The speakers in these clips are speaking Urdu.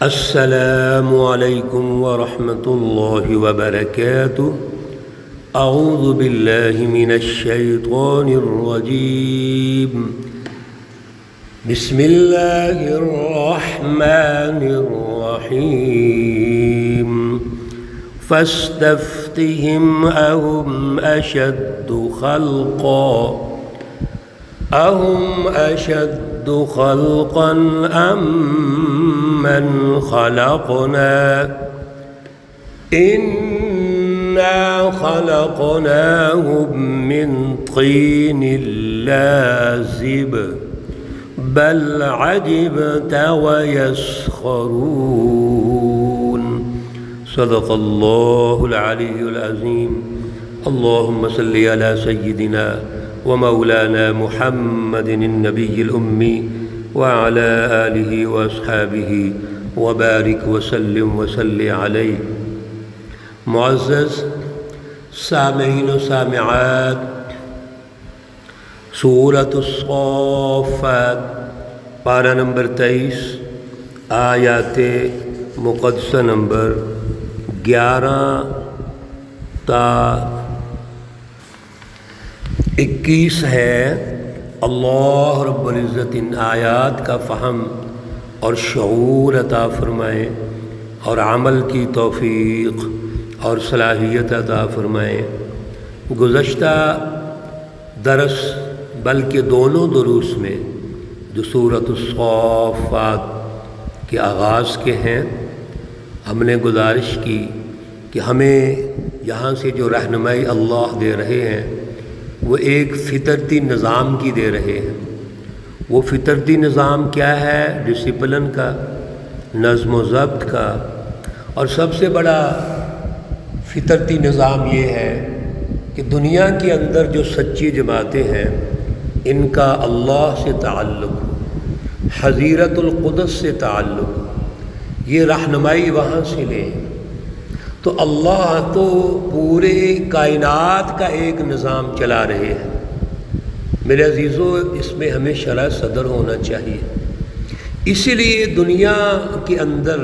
السلام علیکم ورحمۃ اللہ وبرکاتہ۔ اعوذ باللہ من الشیطان الرجیم، بسم اللہ الرحمن الرحیم۔ فاستفتہم اہم اشد خلقا ام من خلقنا انا خلقناهم من طین لازب بل عجبت ويسخرون۔ صدق اللہ العلی العظیم۔ اللہم صلی علی سیدنا ومولانا محمد النبی الأمی وعلى آلہ واصحابہ وبارک وسلم وصلی علیہ۔ معزز سامعین و سامعات، سورۃ الصافات پارہ نمبر 23، آیات مقدسہ نمبر 11 تا 21 ہے۔ اللہ رب العزت ان آیات کا فہم اور شعور عطا فرمائے اور عمل کی توفیق اور صلاحیت عطا فرمائے۔ گزشتہ درس بلکہ دونوں دروس میں جو سورۃ الصافات کے آغاز کے ہیں، ہم نے گزارش کی کہ ہمیں یہاں سے جو رہنمائی اللہ دے رہے ہیں وہ ایک فطرتی نظام کی دے رہے ہیں۔ وہ فطرتی نظام کیا ہے؟ ڈسپلن کا، نظم و ضبط کا، اور سب سے بڑا فطرتی نظام یہ ہے کہ دنیا کے اندر جو سچی جماعتیں ہیں ان کا اللہ سے تعلق، حضیرت القدس سے تعلق، یہ رہنمائی وہاں سے لیں تو اللہ تو پورے کائنات کا ایک نظام چلا رہے ہیں۔ میرے عزیزو، اس میں ہمیں شرح صدر ہونا چاہیے۔ اسی لیے دنیا کے اندر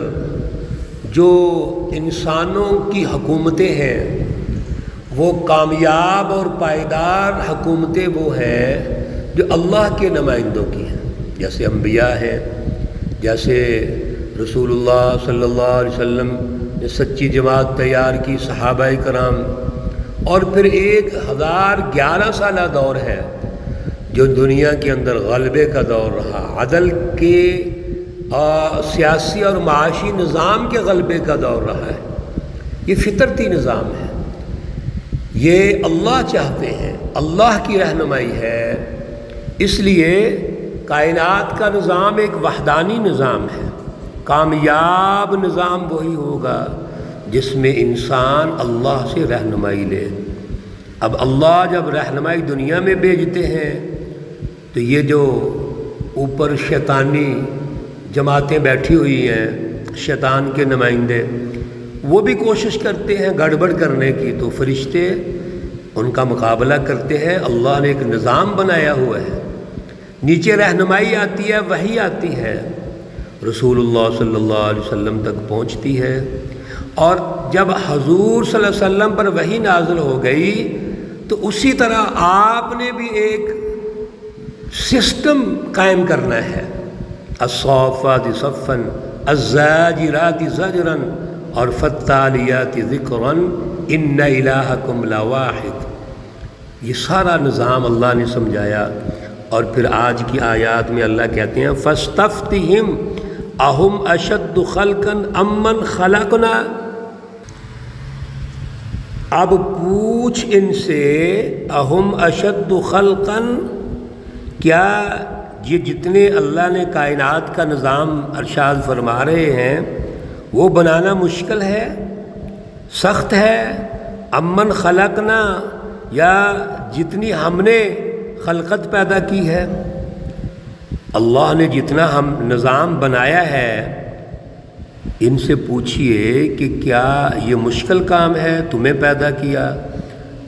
جو انسانوں کی حکومتیں ہیں وہ کامیاب اور پائیدار حکومتیں وہ ہیں جو اللہ کے نمائندوں کی ہیں، جیسے انبیاء ہیں، جیسے رسول اللہ صلی اللہ علیہ وسلم نے سچی جماعت تیار کی، صحابہ کرام، اور پھر 1011 سالہ دور ہے جو دنیا کے اندر غلبے کا دور رہا، عدل کے سیاسی اور معاشی نظام کے غلبے کا دور رہا ہے۔ یہ فطرتی نظام ہے، یہ اللہ چاہتے ہیں، اللہ کی رہنمائی ہے۔ اس لیے کائنات کا نظام ایک وحدانی نظام ہے۔ کامیاب نظام وہی ہوگا جس میں انسان اللہ سے رہنمائی لے۔ اب اللہ جب رہنمائی دنیا میں بھیجتے ہیں تو یہ جو اوپر شیطانی جماعتیں بیٹھی ہوئی ہیں، شیطان کے نمائندے، وہ بھی کوشش کرتے ہیں گڑبڑ کرنے کی، تو فرشتے ان کا مقابلہ کرتے ہیں۔ اللہ نے ایک نظام بنایا ہوا ہے، نیچے رہنمائی آتی ہے، وحی آتی ہے، رسول اللہ صلی اللہ علیہ وسلم تک پہنچتی ہے، اور جب حضور صلی اللہ علیہ وسلم پر وحی نازل ہو گئی تو اسی طرح آپ نے بھی ایک سسٹم قائم کرنا ہے۔ الصافات صفا الزاجرات زجرا اور فالتالیات ذکرا ان الہکم لواحد۔ یہ سارا نظام اللہ نے سمجھایا، اور پھر آج کی آیات میں اللہ کہتے ہیں فاستفتہم اہم اشد خلقا ام من خلقنا۔ اب پوچھ ان سے، اہم اشد خلقا، کیا یہ جتنے اللہ نے کائنات کا نظام ارشاد فرما رہے ہیں وہ بنانا مشکل ہے، سخت ہے؟ ام من خلقنا، یا جتنی ہم نے خلقت پیدا کی ہے؟ اللہ نے جتنا ہم نظام بنایا ہے، ان سے پوچھئے کہ کیا یہ مشکل کام ہے؟ تمہیں پیدا کیا،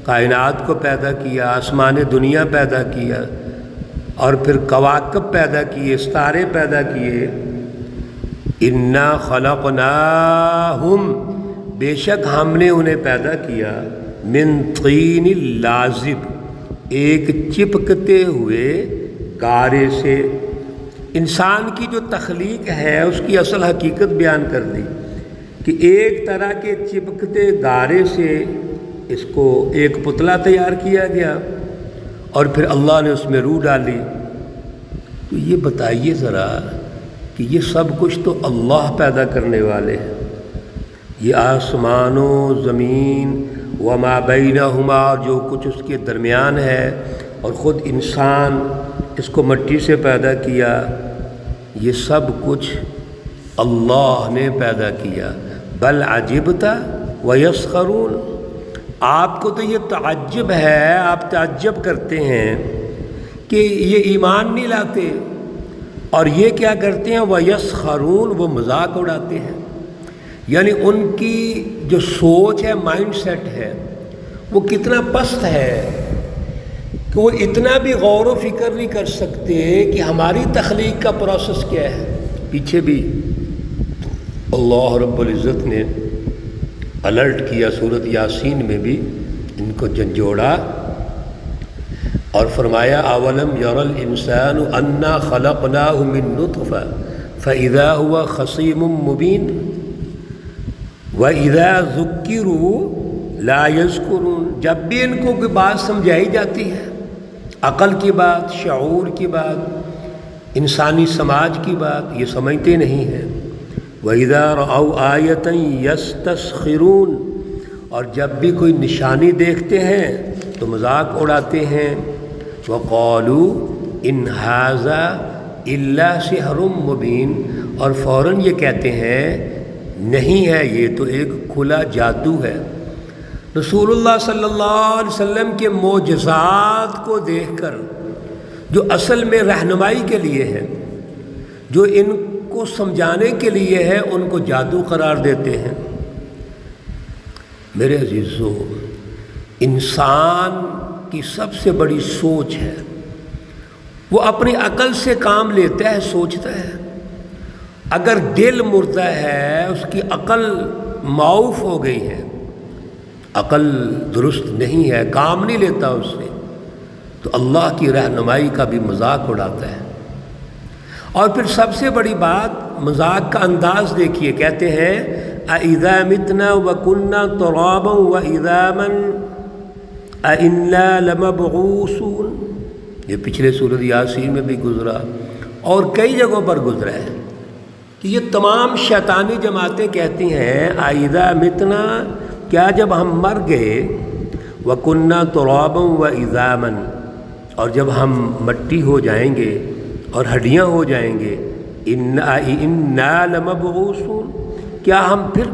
کائنات کو پیدا کیا، آسمان دنیا پیدا کیا، اور پھر کواکب پیدا کیے، ستارے پیدا کیے، انا خلقناہم، بے شک ہم نے انہیں پیدا کیا، من طین لازب، ایک چپکتے ہوئے گارے سے۔ انسان کی جو تخلیق ہے اس کی اصل حقیقت بیان کر دی کہ ایک طرح کے چپکتے گارے سے اس کو ایک پتلا تیار کیا گیا اور پھر اللہ نے اس میں روح ڈالی۔ تو یہ بتائیے ذرا کہ یہ سب کچھ تو اللہ پیدا کرنے والے ہیں، یہ آسمان و زمین وما بینہما، اور جو کچھ اس کے درمیان ہے، اور خود انسان اس کو مٹی سے پیدا کیا، یہ سب کچھ اللہ نے پیدا کیا۔ بل عجبت ویسخرون، آپ کو تو یہ تعجب ہے، آپ تعجب کرتے ہیں کہ یہ ایمان نہیں لاتے، اور یہ کیا کرتے ہیں، ویسخرون، وہ مذاق اڑاتے ہیں۔ یعنی ان کی جو سوچ ہے، مائنڈ سیٹ ہے، وہ کتنا پست ہے کہ وہ اتنا بھی غور و فکر نہیں کر سکتے کہ ہماری تخلیق کا پروسیس کیا ہے۔ پیچھے بھی اللہ رب العزت نے الرٹ کیا، سورۃ یاسین میں بھی ان کو جھنجھوڑا اور فرمایا اولم یر الانسان انا خلقناہ من نطفہ فاذا هو خصیم مبین وَإِذَا ذُكِّرُوا لَا يَذْكُرُونَ، جب بھی ان کو کوئی بات سمجھائی جاتی ہے، عقل کی بات، شعور کی بات، انسانی سماج کی بات، یہ سمجھتے نہیں ہیں۔ وَإِذَا رَأَوْا آیَةً يَسْتَسْخِرُونَ، اور جب بھی کوئی نشانی دیکھتے ہیں تو مذاق اڑاتے ہیں۔ وَقَالُوا إِنْ هَذَا إِلَّا سِحْرٌ مُبِينٌ، اور فوراً یہ کہتے ہیں نہیں ہے، یہ تو ایک کھلا جادو ہے۔ رسول اللہ صلی اللہ علیہ وسلم کے معجزات کو دیکھ کر جو اصل میں رہنمائی کے لیے ہے، جو ان کو سمجھانے کے لیے ہے، ان کو جادو قرار دیتے ہیں۔ میرے عزیزو، انسان کی سب سے بڑی سوچ ہے، وہ اپنی عقل سے کام لیتا ہے، سوچتا ہے۔ اگر دل مردہ ہے، اس کی عقل معوف ہو گئی ہے، عقل درست نہیں ہے، کام نہیں لیتا اس سے، تو اللہ کی رہنمائی کا بھی مذاق اڑاتا ہے۔ اور پھر سب سے بڑی بات، مذاق کا انداز دیکھیے، کہتے ہیں اَإِذَا مِتْنَا وَكُنَّا تُرَابًا وَعِظَامًا أَإِنَّا لَمَبْعُوثُونَ، یہ پچھلے سورۃ یاسین میں بھی گزرا اور کئی جگہوں پر گزرا ہے کہ یہ تمام شیطانی جماعتیں کہتی ہیں اَإِذَا مِتْنَا، کیا جب ہم مر گئے، وَكُنَّا تُرَابًا وَعِظَامًا، اور جب ہم مٹی ہو جائیں گے اور ہڈیاں ہو جائیں گے، إِنَّا لَمَبْعُوثُونَ، کیا ہم پھر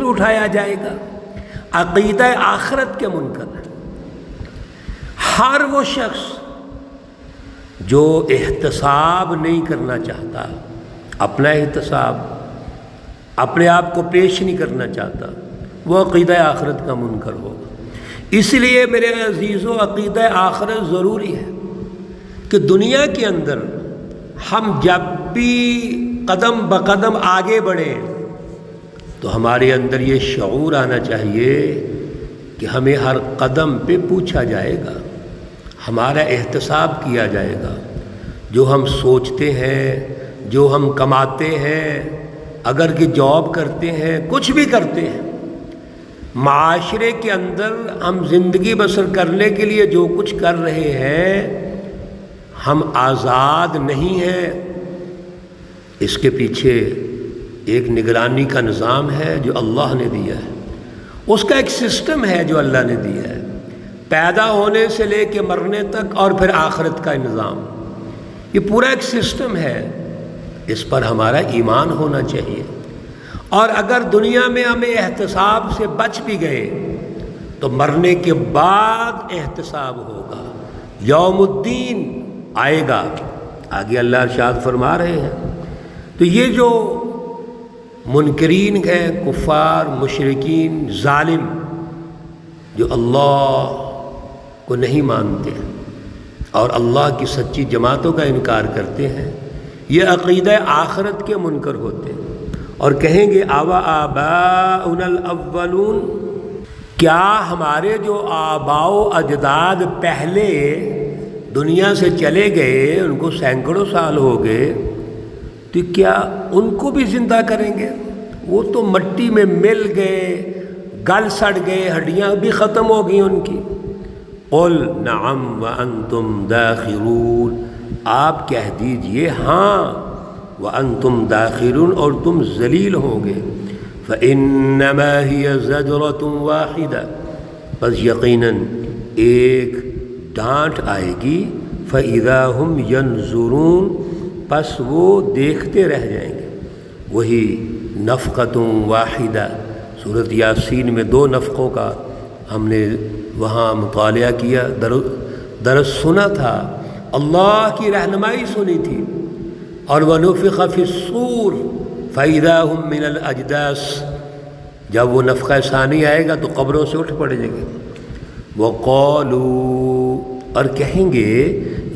اٹھایا جائے گا؟ عقیدہ آخرت کے منکر ہے۔ ہر وہ شخص جو احتساب نہیں کرنا چاہتا، اپنا احتساب، اپنے آپ کو پیش نہیں کرنا چاہتا، وہ عقیدہ آخرت کا منکر ہوگا۔ اس لیے میرے عزیزو، عقیدہ آخرت ضروری ہے کہ دنیا کے اندر ہم جب بھی قدم بقدم آگے بڑھیں تو ہمارے اندر یہ شعور آنا چاہیے کہ ہمیں ہر قدم پہ پوچھا جائے گا، ہمارا احتساب کیا جائے گا۔ جو ہم سوچتے ہیں، جو ہم کماتے ہیں، اگر کہ جاب کرتے ہیں، کچھ بھی کرتے ہیں، معاشرے کے اندر ہم زندگی بسر کرنے کے لیے جو کچھ کر رہے ہیں، ہم آزاد نہیں ہیں۔ اس کے پیچھے ایک نگرانی کا نظام ہے جو اللہ نے دیا ہے، اس کا ایک سسٹم ہے جو اللہ نے دیا ہے، پیدا ہونے سے لے کے مرنے تک، اور پھر آخرت کا نظام، یہ پورا ایک سسٹم ہے۔ اس پر ہمارا ایمان ہونا چاہیے، اور اگر دنیا میں ہمیں احتساب سے بچ بھی گئے تو مرنے کے بعد احتساب ہوگا، یوم الدین آئے گا۔ آگے اللہ ارشاد فرما رہے ہیں۔ تو یہ جو منکرین ہیں، کفار، مشرکین، ظالم، جو اللہ کو نہیں مانتے اور اللہ کی سچی جماعتوں کا انکار کرتے ہیں، یہ عقیدہ آخرت کے منکر ہوتے ہیں۔ اور کہیں گے آوا آباؤنا الاولون، کیا ہمارے جو آباء و اجداد پہلے دنیا سے چلے گئے، ان کو سینکڑوں سال ہو گئے، تو کیا ان کو بھی زندہ کریں گے؟ وہ تو مٹی میں مل گئے، گل سڑ گئے، ہڈیاں بھی ختم ہو گئی ان کی۔ قل نعم وانتم داخرون، آپ کہہ دیجئے ہاں، وانتم داخرون، اور تم ذلیل ہوں گے۔ فانما ہی زجرۃ واحدہ، بس یقیناً ایک ڈانٹ آئے گی، فاذا ہم ینظرون، پس وہ دیکھتے رہ جائیں گے۔ وہی نفقۃ واحدہ، سورۃ یاسین میں 2 نفقوں کا ہم نے وہاں مطالعہ کیا، درس سنا تھا، اللہ کی رہنمائی سنی تھی۔ اور وَنُفِخَ فِي الصُّورِ فَإِذَا هُم مِّنَ الْأَجْدَاثِ، جب وہ نفخہ ثانی آئے گا تو قبروں سے اٹھ پڑیں گے۔ وَقَالُوا، اور کہیں گے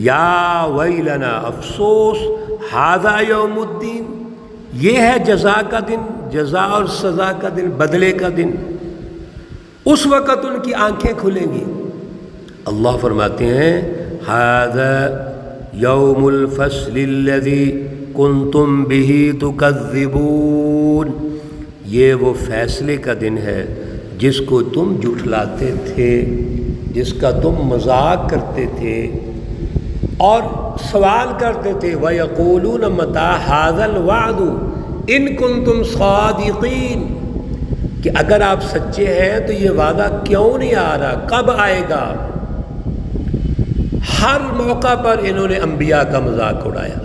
یا ویلنا، افسوس، ھذا یوم الدین، یہ ہے جزا کا دن، جزا اور سزا کا دن، بدلے کا دن۔ اس وقت ان کی آنکھیں کھلیں گی۔ اللہ فرماتے ہیں ھذا یوم الفصل الذی کنتم بہ تکذبون، یہ وہ فیصلے کا دن ہے جس کو تم جھٹلاتے تھے، جس کا تم مذاق کرتے تھے اور سوال کرتے تھے۔ وَيَقُولُونَ مَتَىٰ هَٰذَا الْوَعْدُ إِن كُنتُمْ صَادِقِينَ، کہ اگر آپ سچے ہیں تو یہ وعدہ کیوں نہیں آ رہا، کب آئے گا؟ ہر موقع پر انہوں نے انبیاء کا مذاق اڑایا۔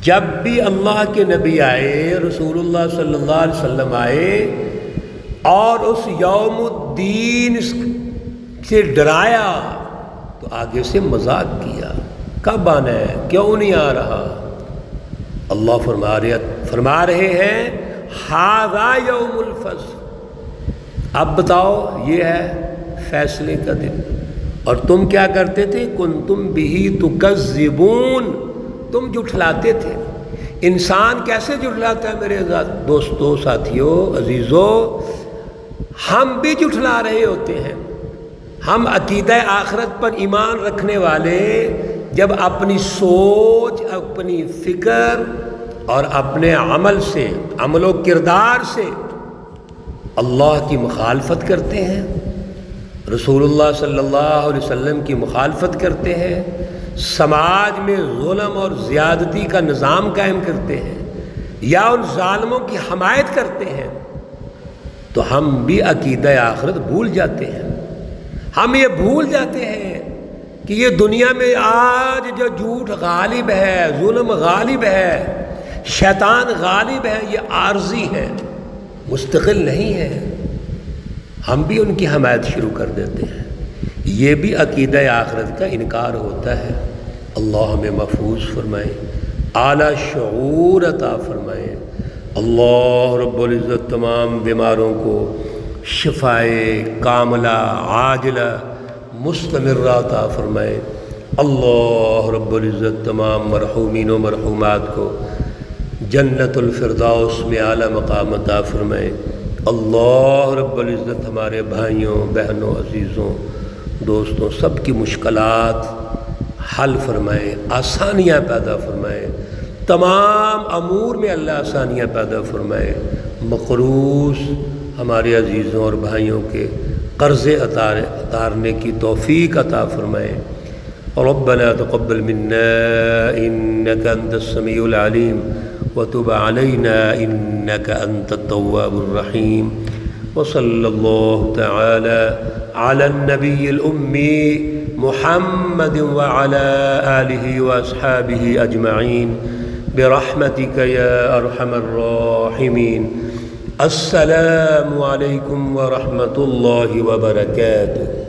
جب بھی اللہ کے نبی آئے، رسول اللہ صلی اللہ علیہ وسلم آئے اور اس یوم الدین سے ڈرایا تو آگے سے مذاق کیا، کب آنا ہے، کیوں نہیں آ رہا؟ اللہ فرما رہے ہیں ھذا یوم الفصل، اب بتاؤ یہ ہے فیصلے کا دن، اور تم کیا کرتے تھے؟ کنتم بہ تکذبون، تم جھٹلاتے تھے۔ انسان کیسے جھٹلاتا ہے میرے دوستوں، ساتھیوں، عزیزوں؟ ہم بھی جھٹلا رہے ہوتے ہیں۔ ہم عقیدہ آخرت پر ایمان رکھنے والے جب اپنی سوچ، اپنی فکر اور اپنے عمل سے، عمل و کردار سے اللہ کی مخالفت کرتے ہیں، رسول اللہ صلی اللہ علیہ وسلم کی مخالفت کرتے ہیں، سماج میں ظلم اور زیادتی کا نظام قائم کرتے ہیں یا ان ظالموں کی حمایت کرتے ہیں، تو ہم بھی عقیدہ آخرت بھول جاتے ہیں۔ ہم یہ بھول جاتے ہیں کہ یہ دنیا میں آج جو جھوٹ غالب ہے، ظلم غالب ہے، شیطان غالب ہے، یہ عارضی ہے، مستقل نہیں ہے۔ ہم بھی ان کی حمایت شروع کر دیتے ہیں، یہ بھی عقیدہ آخرت کا انکار ہوتا ہے۔ اللہ ہمیں محفوظ فرمائے، اعلیٰ شعور عطا فرمائے۔ اللہ رب العزت تمام بیماروں کو شفائے کاملہ عاجلہ مستمرہ عطا فرمائے۔ اللہ رب العزت تمام مرحومین و مرحومات کو جنت الفردوس میں اعلیٰ مقام عطا فرمائے۔ اللہ رب العزت ہمارے بھائیوں، بہنوں، عزیزوں، دوستوں سب کی مشکلات حل فرمائے، آسانیاں پیدا فرمائے، تمام امور میں اللہ آسانیاں پیدا فرمائے۔ مقروض ہمارے عزیزوں اور بھائیوں کے قرضے اتارنے کی توفیق عطا فرمائے۔ ربنا تقبل منا انك انت السميع العليم وتب علينا انك انت التواب الرحيم، وصلى الله تعالى على النبي الأمي محمد وعلى آله وأصحابه أجمعين برحمتك يا أرحم الراحمين۔ السلام عليكم ورحمة الله وبركاته۔